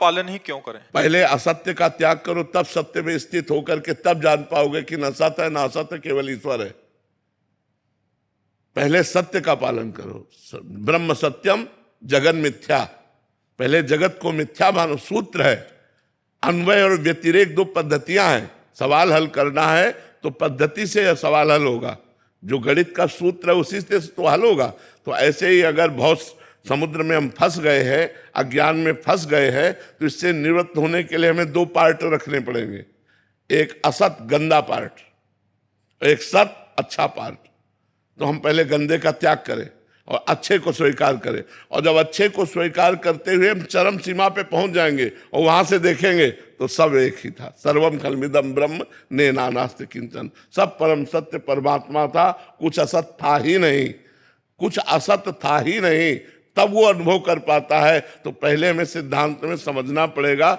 पालन ही क्यों करें? पहले असत्य का त्याग करो, तब सत्य में स्थित होकर के तब जान पाओगे कि न सत्य है न असत्य, केवल ईश्वर है। पहले सत्य का पालन करो। ब्रह्म सत्यम जगन मिथ्या, पहले जगत को मिथ्या मानो। सूत्र है, अन्वय और व्यतिरेक दो पद्धतियां हैं। सवाल हल करना है तो पद्धति से यह सवाल हल होगा, जो गणित का सूत्र है उसी से तो हल होगा। तो ऐसे ही अगर बहुत समुद्र में हम फंस गए हैं, अज्ञान में फंस गए हैं, तो इससे निवृत्त होने के लिए हमें दो पार्ट रखने पड़ेंगे, एक असत गंदा पार्ट, एक सत अच्छा पार्ट। तो हम पहले गंदे का त्याग करें और अच्छे को स्वीकार करें, और जब अच्छे को स्वीकार करते हुए हम चरम सीमा पे पहुंच जाएंगे और वहां से देखेंगे तो सब एक ही था। सर्वम खलमिदम ब्रह्म ने नानास्ति किंचन, सब परम सत्य परमात्मा था, कुछ असत था ही नहीं, कुछ असत था ही नहीं। तब वो अनुभव कर पाता है। तो पहले हमें सिद्धांत में समझना पड़ेगा,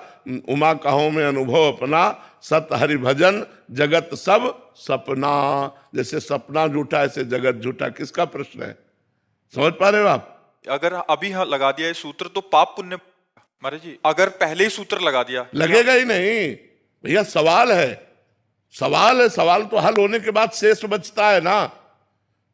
उमा कहो में अनुभव अपना, सत हरि भजन जगत सब सपना। जैसे सपना झूठा ऐसे जगत झूठा। किसका प्रश्न है, समझ पा रहे हो आप? अगर अभी लगा दिया ये सूत्र तो पाप पुण्य, महाराज जी अगर पहले ही सूत्र लगा दिया लगेगा ही नहीं भैया। सवाल है, सवाल है, सवाल तो हल होने के बाद शेष बचता है ना।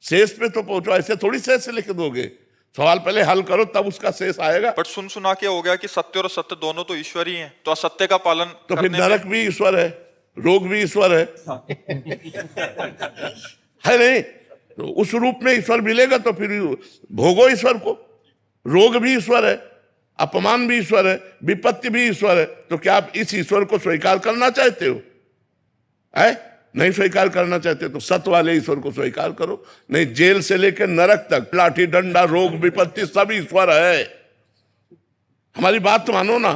शेष पे तो पहुंचो, ऐसे थोड़ी शेष लिख दोगे। सवाल पहले हल करो तब उसका शेष आएगा। पर सुना के हो गया कि सत्य और असत्य दोनों तो ईश्वर ही हैं, तो असत्य का पालन तो फिर नरक भी ईश्वर है, रोग भी ईश्वर है, है नहीं? तो उस रूप में ईश्वर मिलेगा तो फिर भोगो ईश्वर को। रोग भी ईश्वर है, अपमान भी ईश्वर है, विपत्ति भी ईश्वर है। तो क्या आप इस ईश्वर को स्वीकार करना चाहते हो? है नहीं स्वीकार करना चाहते तो सत्य वाले ईश्वर को स्वीकार करो। नहीं, जेल से लेकर नरक तक, लाठी डंडा रोग विपत्ति सब ईश्वर है। हमारी बात तो मानो ना।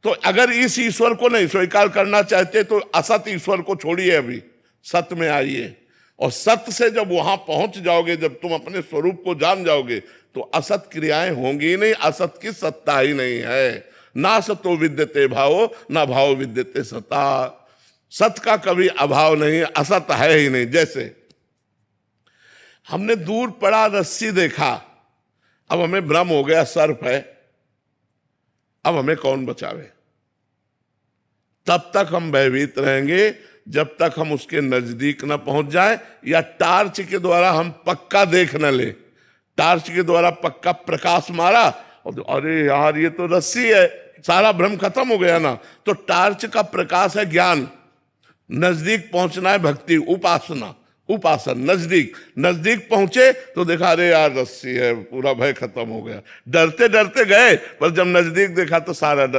तो अगर इस ईश्वर को नहीं स्वीकार करना चाहते तो असत ईश्वर को छोड़िए, अभी सत्य में आइए। और सत्य से जब वहां पहुंच जाओगे, जब तुम अपने स्वरूप को जान जाओगे, तो असत क्रियाएं होंगी ही नहीं, असत की सत्ता ही नहीं है। ना सतो विद्यते भावो, ना भाव विद्यते सत्ता। सत्य का कभी अभाव नहीं, असत है ही नहीं। जैसे हमने दूर पड़ा रस्सी देखा, अब हमें भ्रम हो गया सर्प है, अब हमें कौन बचावे? तब तक हम भयभीत रहेंगे जब तक हम उसके नजदीक न पहुंच जाए, या टार्च के द्वारा हम पक्का देख न ले। टार्च के द्वारा पक्का प्रकाश मारा और अरे यार ये तो रस्सी है, सारा भ्रम खत्म हो गया ना। तो टार्च का प्रकाश है ज्ञान, नजदीक पहुंचना है भक्ति, उपासना, उपासन। नजदीक नजदीक पहुंचे तो देखा अरे यार रस्सी है, पूरा भय खत्म हो गया। डरते डरते गए, पर जब नजदीक देखा तो सारा